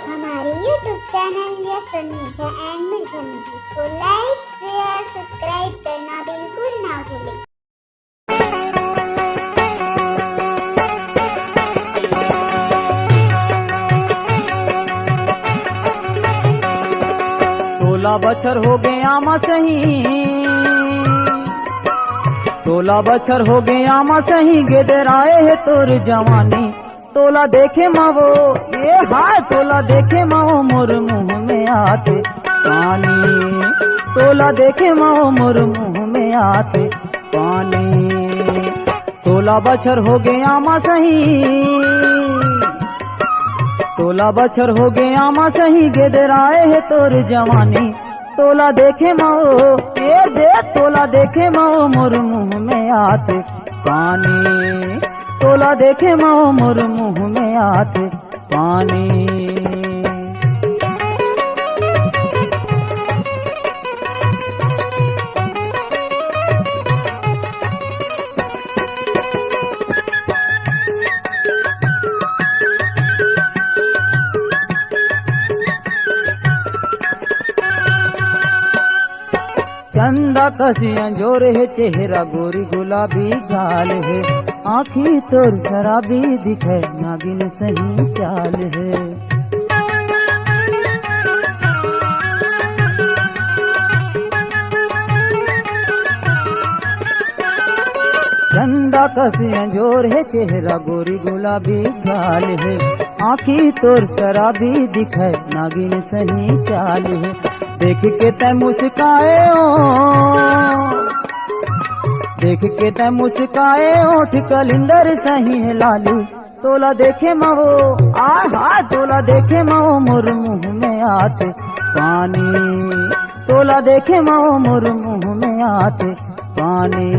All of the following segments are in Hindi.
हमारे YouTube channel yes media and Mirza music को लाइक, शेयर, सब्सक्राइब करना बिल्कुल ना भूलें। सोलह बछर हो गए आमा सही, 16 बछर हो गए आमा सही, गेदराए है तोर जवानी। तोला देखे मावो ये हाय, तोला देखे मावो मोर मुंह में आते पानी। तोला देखे मावो मोर मुंह में आते पानी। 16 बछर हो गए आमा सही, 16 बछर हो गए आमा सही, गेदराए है तोर जवानी। तोला देखे माओ ये दे, तोला देखे माओ मोर मुंह में आते पानी। तोला देखे माओ मोर मुंह में आते पानी। चंदा कसियां जोर है, चेहरा गोरी गुलाबी गाल है, आँखी तोर शराबी दिखे, नागिन सही चाल है। चंदा कसियां जोर है, चेहरा गोरी गुलाबी गाल है, आँखी तोर शराबी दिखे, नागिन सही चाल है। देख के तै मुस्काए ओ, देख के तै मुस्काए ओठ कलिंदर सही है लाली। तोला देखे मावो आहा, तोला देखे मावो मोर मुंह में आते पानी। तोला देखे मावो मोर मुंह में आते पानी।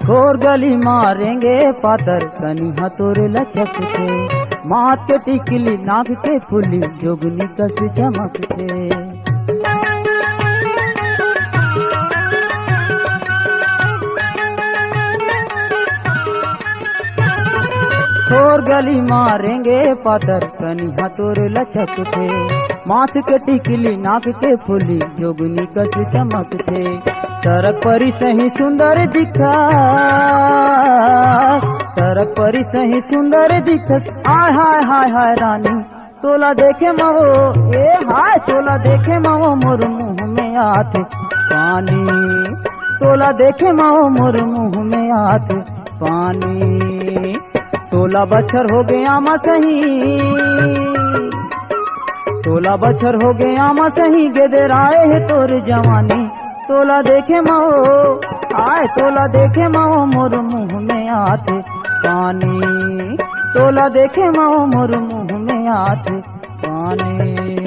गोर गली मारेंगे पातर, कनी हथोरे लचकते, माथ के टिकली नाक के फुली, जोगनी कस चमकते। गोर गली मारेंगे पातर, कनी हथोरे लचकते, माथ के टिकली नाक के फुली, जोगनी कस चमकते। सड़क परी सही सुंदर दिखा, सड़क परी सही सुंदर दिखा, आय हाय हाय हाय रानी। तोला देखे मावो ए हाय, तोला देखे मावो मोर मुंह में आते पानी। तोला देखे मावो मोर मुंह में आते पानी। 16 बछर हो गए आमा सही, 16 बछर हो गए आमा सही, गेदराए है तोर जवानी। तोला देखे माओ आए, तोला देखे माओ मोर मुंह में आते पानी। तोला देखे माओ मोर मुंह में आते पानी।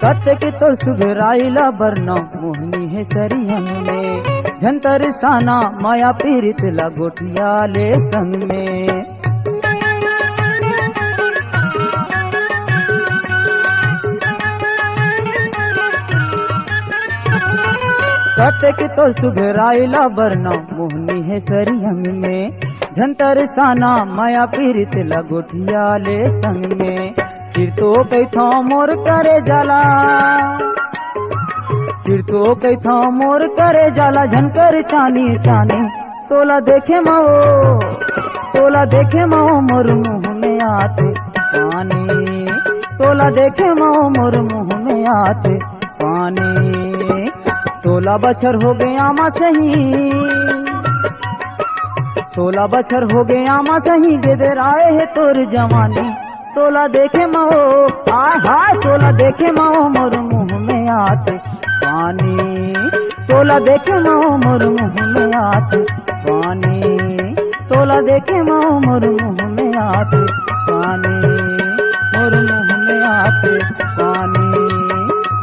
कते के तो सुघराइला बरना, मोहनी है सरियन में, झंतर साना माया पीरित ला गोटिया ले संग में। कते के तो सुघराइला बरना, मोहनी है सरियन में, झंतर साना माया पीरित ला गोटिया ले संग में। सिर तो कई था मोर करे जाला, सिर तो कई था मोर करे जाला, झनकर चानी चानी। तोला देखे माओ, तोला देखे माओ मोर मुंह में आते पानी। तोला देखे माओ मोर मुंह में आते पानी। 16 बछर हो गए आमा सही, 16 बछर हो गए आमा सही, गेदराए है तोर जवानी। तोला देखे माओ आय हाय, तोला देखे माओ मोर मुंह में आते पानी। तोला देखे माओ मोर मुँह में आते पानी, तोला देखे माओ मोर मुँह में आते पानी, मोर मुँह में आते पानी,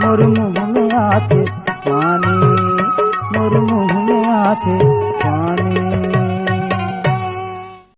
मोर मुँह में आते पानी, मोर मुँह में आते पानी।